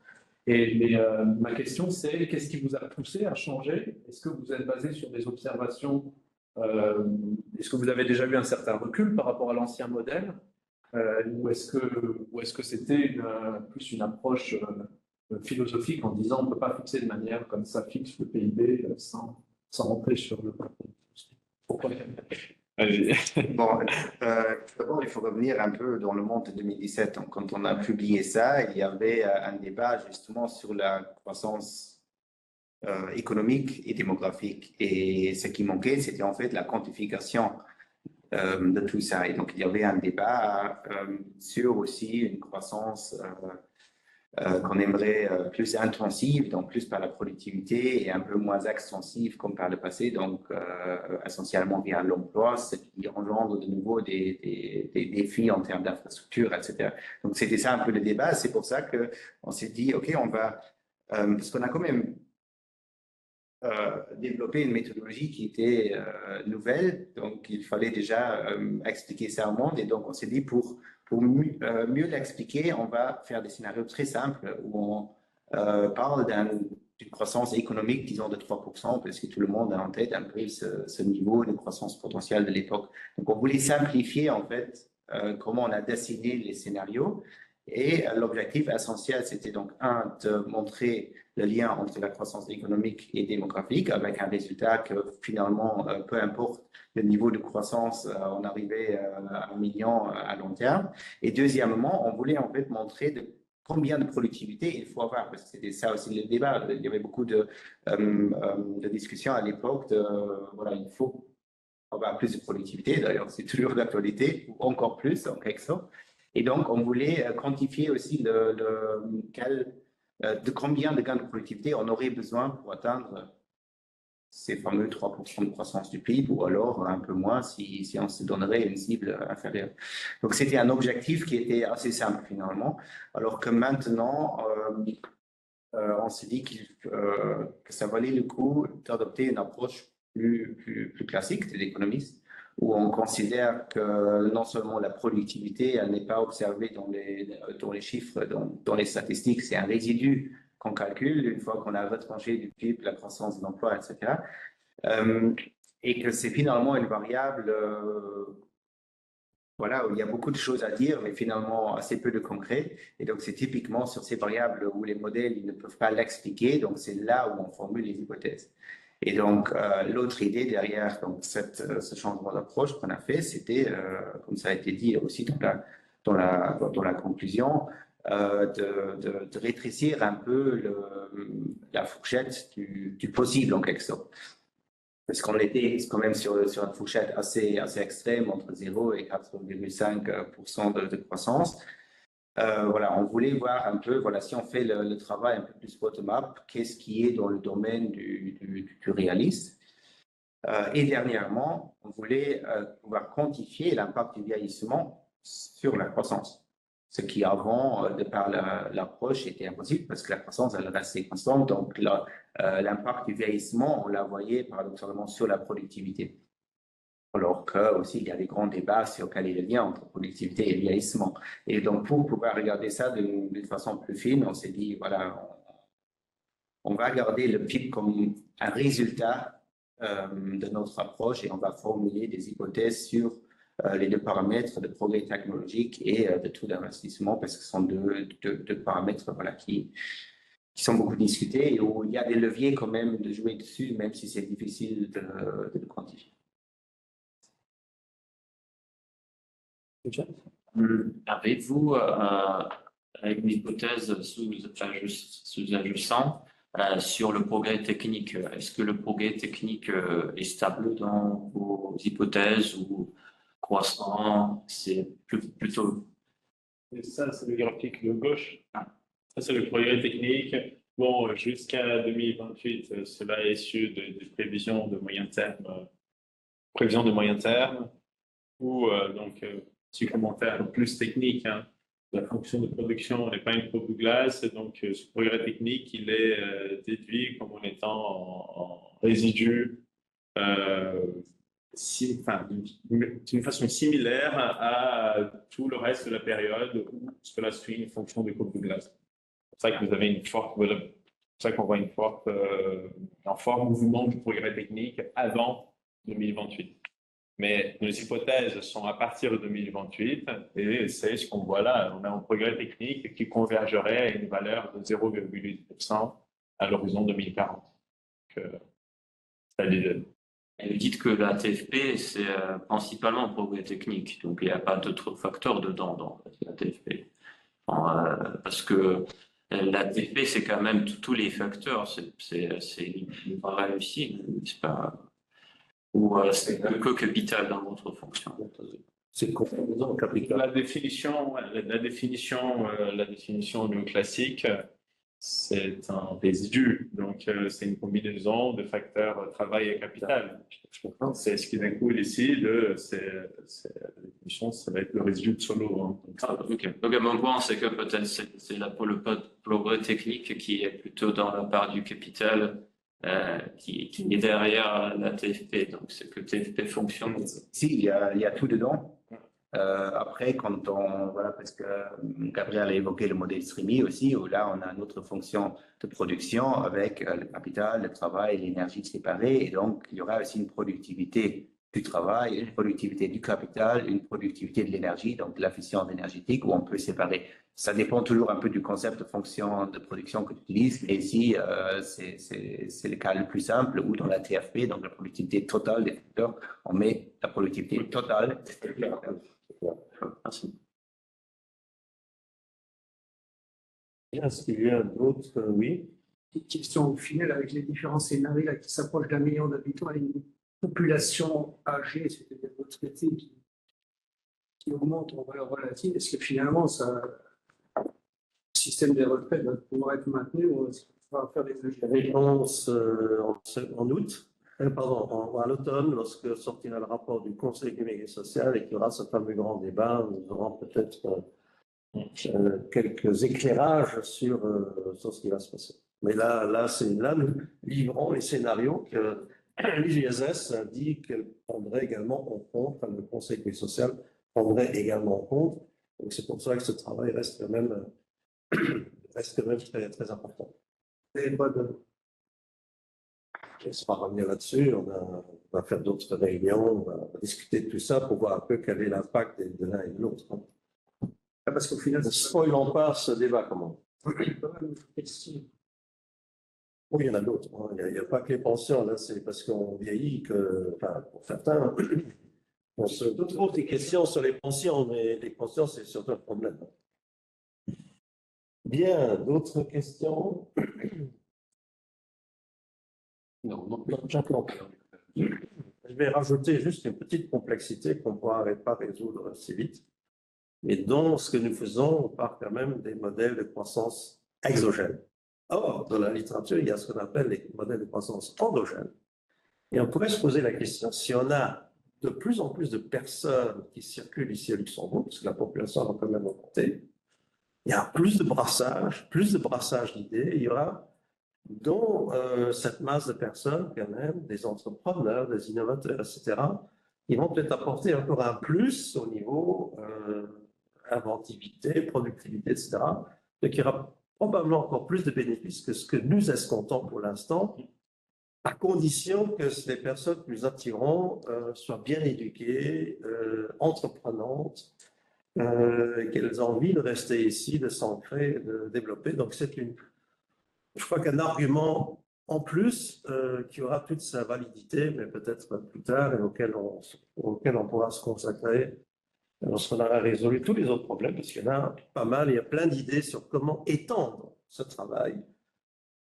S7: Ma question, c'est qu'est-ce qui vous a poussé à changer? Est-ce que vous êtes basé sur des observations? Est-ce que vous avez déjà eu un certain recul par rapport à l'ancien modèle? Ou est-ce que c'était plus une approche philosophique en disant on ne peut pas fixer de manière comme ça fixe le PIB sans rentrer sur le... Pourquoi?
S6: Bon, d'abord, il faut revenir un peu dans le monde de 2017. Donc, quand on a publié ça, il y avait un débat justement sur la croissance économique et démographique. Et ce qui manquait, c'était en fait la quantification de tout ça. Et donc, il y avait un débat sur aussi une croissance qu'on aimerait plus intensive, donc plus par la productivité et un peu moins extensive comme par le passé, donc essentiellement via l'emploi, ce qui engendre de nouveau des défis en termes d'infrastructure, etc. Donc c'était ça un peu le débat. C'est pour ça qu'on s'est dit, OK, on va, parce qu'on a quand même développer une méthodologie qui était nouvelle, donc il fallait déjà expliquer ça au monde, et donc on s'est dit pour mieux l'expliquer, on va faire des scénarios très simples où on parle d'une croissance économique, disons de 3%, parce que tout le monde a en tête un peu ce niveau de croissance potentielle de l'époque. Donc on voulait simplifier en fait comment on a dessiné les scénarios, et l'objectif essentiel, c'était donc de montrer le lien entre la croissance économique et démographique, avec un résultat que finalement, peu importe le niveau de croissance, on arrivait à 1 million à long terme. Et deuxièmement, on voulait en fait montrer combien de productivité il faut avoir, parce que c'était ça aussi le débat. Il y avait beaucoup de discussions à l'époque voilà, il faut avoir plus de productivité, d'ailleurs c'est toujours d'actualité, ou encore plus en quelque sorte. Et donc, on voulait quantifier aussi de combien de gains de productivité on aurait besoin pour atteindre ces fameux 3% de croissance du PIB, ou alors un peu moins si on se donnerait une cible inférieure. Donc, c'était un objectif qui était assez simple finalement, alors que maintenant, on s'est dit que ça valait le coup d'adopter une approche plus classique de l'économiste, où on considère que non seulement la productivité, elle n'est pas observée dans les chiffres, dans les statistiques, c'est un résidu qu'on calcule une fois qu'on a retranché du PIB, la croissance de l'emploi, etc. Et que c'est finalement une variable voilà, où il y a beaucoup de choses à dire, mais finalement assez peu de concret. Et donc, c'est typiquement sur ces variables où les modèles ils ne peuvent pas l'expliquer. Donc, c'est là où on formule les hypothèses. Et donc, l'autre idée derrière donc, ce changement d'approche qu'on a fait, c'était, comme ça a été dit aussi dans la conclusion, de rétrécir un peu la fourchette du possible en quelque sorte. Parce qu'on était quand même sur une fourchette assez extrême, entre 0 et 4,5% de croissance. Voilà, on voulait voir un peu, voilà, si on fait le travail un peu plus bottom-up, qu'est-ce qui est dans le domaine du réaliste. Et dernièrement, on voulait pouvoir quantifier l'impact du vieillissement sur la croissance. Ce qui avant, de par l'approche, était impossible parce que la croissance, elle restait constante. Donc, l'impact du vieillissement, on la voyait paradoxalement sur la productivité. Alors que aussi, il y a des grands débats sur quel est le lien entre productivité et vieillissement. Et donc, pour pouvoir regarder ça d'une façon plus fine, on s'est dit, voilà, on va regarder le PIB comme un résultat de notre approche et on va formuler des hypothèses sur les deux paramètres de progrès technologique et de taux d'investissement, parce que ce sont deux paramètres voilà, qui qui sont beaucoup discutés et où il y a des leviers quand même de jouer dessus, même si c'est difficile de le quantifier.
S4: Avez-vous une hypothèse sous-jacente sur le progrès technique? Est-ce que le progrès technique est stable dans vos hypothèses ou croissant? C'est plutôt...
S2: Et ça, c'est le graphique de gauche. Ça, c'est le progrès technique. Bon, jusqu'à 2028, cela est issu des prévisions de moyen terme, ou donc, petit commentaire plus technique. Hein. La fonction de production n'est pas une courbe de glace, donc ce progrès technique, il est déduit comme en étant en résidu, d'une façon similaire à tout le reste de la période où cela suit une fonction de courbe de glace. C'est pour ça que vous avez c'est pour ça qu'on voit un fort mouvement du progrès technique avant 2028. Mais nos hypothèses sont à partir de 2028 et c'est ce qu'on voit là. On a un progrès technique qui convergerait à une valeur de 0,8% à l'horizon 2040. C'est-à-dire...
S4: Et vous dites que la TFP, c'est principalement un progrès technique, donc il n'y a pas d'autres facteurs dedans dans la TFP. Parce que la TFP, c'est quand même tous les facteurs, c'est pas réussi, c'est pas... Ou c'est que capital dans votre fonction?
S1: C'est composant capital.
S2: La définition néoclassique, c'est un résidu. Donc, c'est une combinaison de facteurs travail et capital. C'est ce qui découle ici de la définition, ça va être le résidu de Solow. Hein.
S4: Donc, mon point, c'est que peut-être c'est le progrès technique qui est plutôt dans la part du capital. Qui est derrière la TFP, donc c'est que TFP fonctionne.
S6: Si, il y a tout dedans. Après, voilà, parce que Gabriel a évoqué le modèle streaming aussi, où là, on a une autre fonction de production avec le capital, le travail, l'énergie séparée, et donc il y aura aussi une productivité du travail, une productivité du capital, une productivité de l'énergie, donc l'efficience énergétique, où on peut séparer. Ça dépend toujours un peu du concept de fonction de production que tu utilises, mais ici, c'est le cas le plus simple, où dans la TFP, donc la productivité totale des facteurs, on met la productivité totale des facteurs.
S4: Merci.
S1: Est-ce qu'il y a d'autres? Oui.
S5: Petite question au final, avec les différents scénarios là, qui s'approchent d'1 million d'habitants et une population âgée, c'est-à-dire retraitée, qui augmente en valeur relative, est-ce que finalement, le système des retraites va pouvoir être maintenu ou est-ce qu'il faudra faire des ajustements?
S1: Réponse en août. Pardon, à l'automne, lorsque sortira le rapport du Conseil économique et social et qu'il y aura ce fameux grand débat, nous aurons peut-être quelques éclairages sur ce qui va se passer. Mais là, nous livrons les scénarios que l'IGSS dit qu'elle prendrait également en compte, le Conseil économique et social prendrait également en compte. Donc c'est pour ça que ce travail reste quand même très, très important. On sera revenir là-dessus, on va faire d'autres réunions, on va discuter de tout ça pour voir un peu quel est l'impact de l'un et de l'autre.
S5: Parce qu'au final,
S1: ne spoilons pas ce débat, comment?
S5: Oui,
S1: il y en a d'autres. Hein. Il n'y a pas que les pensions, là, c'est parce qu'on vieillit que, enfin, pour certains, on se pose des questions sur les pensions, mais les pensions, c'est surtout un problème. Bien, d'autres questions?
S3: Non.
S1: Je vais rajouter juste une petite complexité qu'on ne pourra pas résoudre si vite. Mais dans ce que nous faisons, on part quand même des modèles de croissance exogènes. Or, dans la littérature, il y a ce qu'on appelle les modèles de croissance endogènes. Et on pourrait se poser la question, si on a de plus en plus de personnes qui circulent ici à Luxembourg, parce que la population va quand même augmenter, il y a plus de brassage d'idées, il y aura dans cette masse de personnes, quand même, des entrepreneurs, des innovateurs, etc., qui vont peut-être apporter encore un plus au niveau inventivité, productivité, etc. Donc, il y aura probablement encore plus de bénéfices que ce que nous escomptons pour l'instant, à condition que les personnes que nous attirons soient bien éduquées, entreprenantes, qu'elles aient envie de rester ici, de s'ancrer, de développer. Donc, c'est je crois qu'un argument en plus qui aura toute sa validité, mais peut-être plus tard, et auquel on pourra se consacrer lorsqu'on aura résolu tous les autres problèmes, parce qu'il y en a pas mal, il y a plein d'idées sur comment étendre ce travail.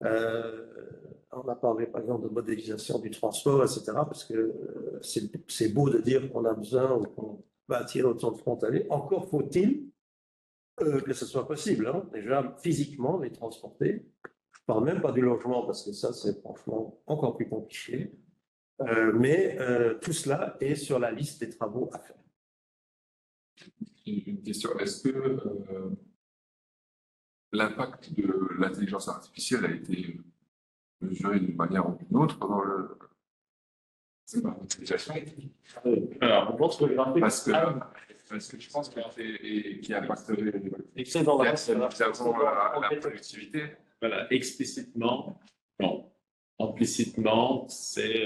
S1: On a parlé par exemple de modélisation du transport, etc., parce que c'est beau de dire qu'on a besoin ou qu'on va attirer autant de frontaliers. Encore faut-il que ce soit possible, hein, déjà physiquement les transporter. Je ne parle même pas du logement, parce que ça, c'est franchement encore plus compliqué. Mais tout cela est sur la liste des travaux à faire.
S8: Une question, est-ce que l'impact de l'intelligence artificielle a été mesuré d'une manière ou d'une autre dans l'utilisation?
S2: Alors, on pense que les
S8: Parce que je pense qu'il impacterait
S2: excellent
S8: la productivité.
S2: Voilà, explicitement, non. Implicitement, c'est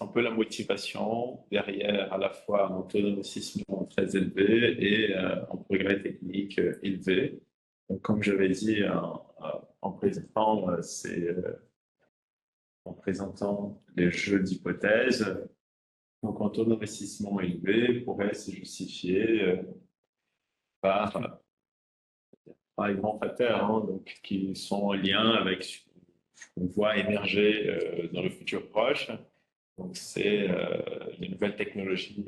S2: un peu la motivation derrière à la fois un autonomisme très élevé et un progrès technique élevé. Donc, comme j'avais dit en présentant les jeux d'hypothèses, donc un taux d'investissement élevé pourrait se justifier par les grands facteurs donc, qui sont en lien avec ce qu'on voit émerger dans le futur proche. Donc, c'est les nouvelles technologies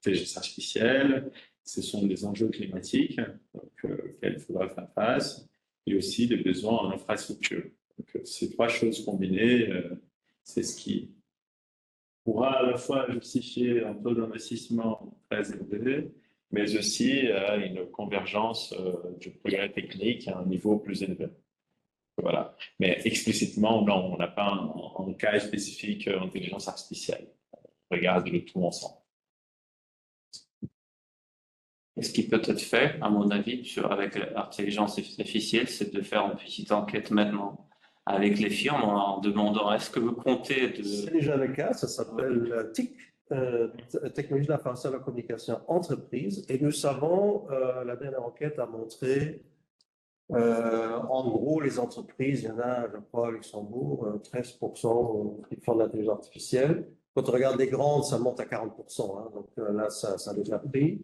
S2: d'intelligence artificielle, ce sont des enjeux climatiques auxquels il faudra faire face, et aussi des besoins en infrastructure. Donc, ces trois choses combinées, c'est ce qui pourra à la fois justifier un taux d'investissement très élevé, mais aussi une convergence du progrès technique à un niveau plus élevé. Voilà. Mais explicitement, non, on n'a pas un cas spécifique intelligence artificielle. On regarde le tout ensemble.
S4: Et ce qui peut être fait, à mon avis, avec l'intelligence artificielle, c'est de faire une petite enquête maintenant avec les firmes en demandant est-ce que vous comptez de...
S1: C'est déjà le cas, ça s'appelle TIC, Technologie d'information et de la communication entreprise, et nous savons, la dernière enquête a montré, en gros, les entreprises, il y en a, je crois, à Luxembourg, 13% qui font de l'intelligence artificielle. Quand on regarde les grandes, ça monte à 40%, hein, donc là, ça a déjà pris.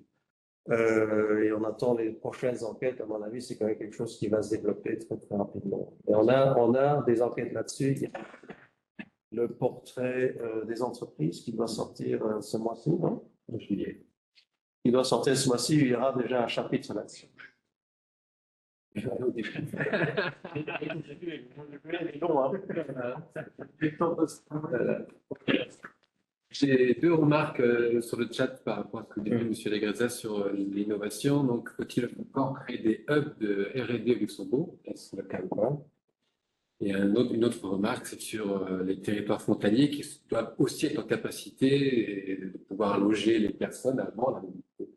S1: Et on attend les prochaines enquêtes, à mon avis, c'est quand même quelque chose qui va se développer très, très rapidement. Et on a des enquêtes là-dessus. Il y a le portrait des entreprises qui doit sortir ce mois-ci, non? En juillet. Il doit sortir ce mois-ci, il y aura déjà un chapitre là-dessus.
S3: J'ai deux remarques sur le chat par rapport à ce que dit M. Legreza sur l'innovation. Donc, faut-il encore créer des hubs de R&D au Luxembourg? Est-ce le cas ou pas? Et une autre remarque, c'est sur les territoires frontaliers qui doivent aussi être en capacité de pouvoir loger les personnes avant la mobilité.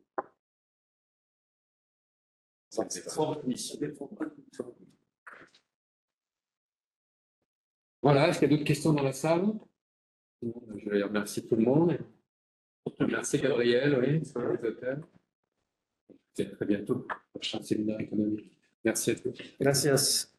S3: Voilà, est-ce qu'il y a d'autres questions dans la salle? Je vais remercier tout le monde. Merci Gabriel, oui, sur les hôtels. À très bientôt pour le prochain séminaire économique. Merci à tous.
S1: Gracias.